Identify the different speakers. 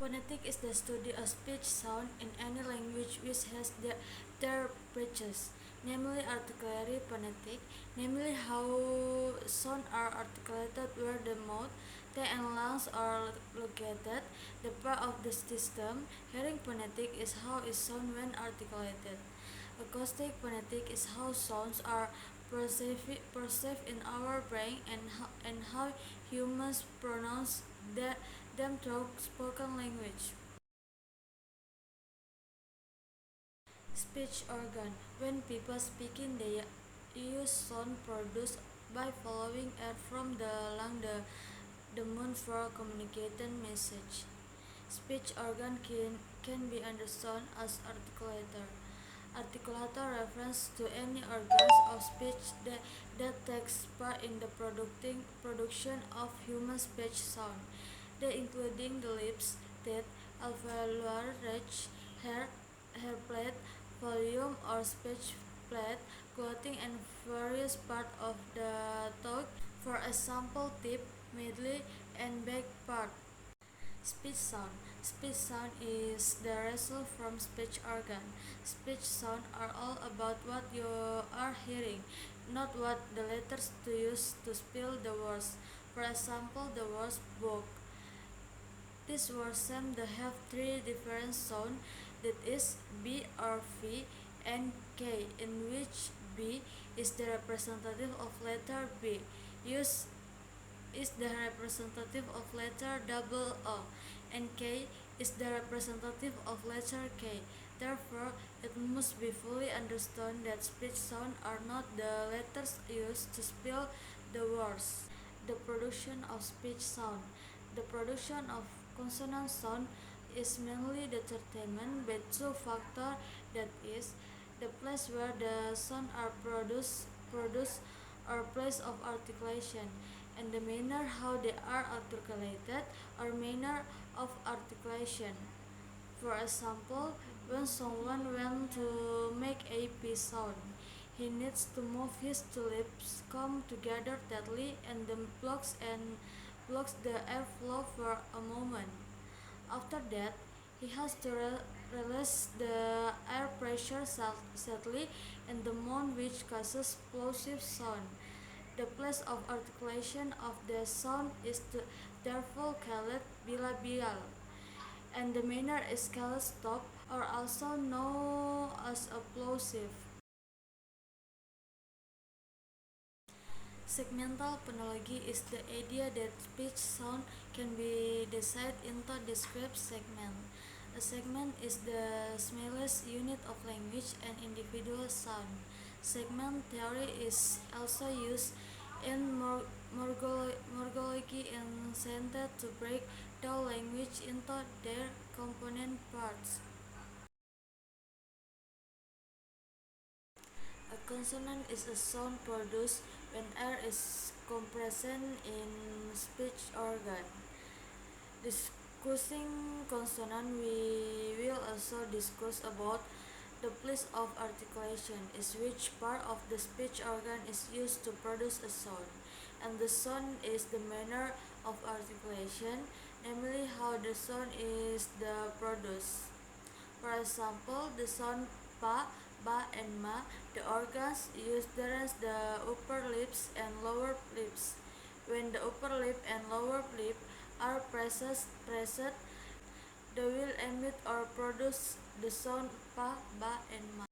Speaker 1: Phonetic is the study of speech sound in any language which has their pitches, namely articulatory phonetic, namely how sounds are articulated where the mouth, tongue and lungs are located, the part of the system. Hearing phonetic is how it sounds when articulated. Acoustic phonetic is how sounds are perceived in our brain and how humans pronounce them through spoken language. Speech organ. When people speaking, they use sound produced by following air from the lung the mouth for communicating message. Speech organ can be understood as articulator. Articulator refers to any organs of speech that takes part in the production of human speech sound. They including the lips, teeth, alveolar ridge, hair plate, volume or speech plate, clothing and various parts of the throat. For example, tip, middle, and back part. Speech sound. Speech sound is the result from speech organ. Speech sound are all about what you are hearing, not what the letters to use to spell the words. For example, the words book. These words seem to have three different sounds, that is B or V and K, in which B is the representative of letter B. Use is the representative of letter double O, and K is the representative of letter K. Therefore, it must be fully understood that speech sounds are not the letters used to spell the words. The production of speech sound. The production of consonant sound is mainly determined by two factors, that is, the place where the sound are produced or place of articulation, and the manner how they are articulated or manner of articulation. For example, when someone wants to make a P sound, he needs to move his two lips come together tightly and then blocks the airflow for a moment. After that, he has to release the air pressure slightly in the mouth, which causes plosive sound. The place of articulation of the sound is therefore called bilabial, and the manner is called stop, or also known as a plosive. Segmental phonology is the idea that speech sound can be divided into discrete segments. A segment is the smallest unit of language and individual sound. Segment theory is also used in morphology and intended to break down language into their component parts. A consonant is a sound produced when air is compressed in speech organ. Discussing consonant, we will also discuss about the place of articulation, is which part of the speech organ is used to produce a sound, and the sound is the manner of articulation, namely how the sound is produced. For example, the sound pa, ba, and ma, the organs use the upper lips and lower lips. When the upper lip and lower lip are pressed, they will emit or produce the sound pa, ba, and ma.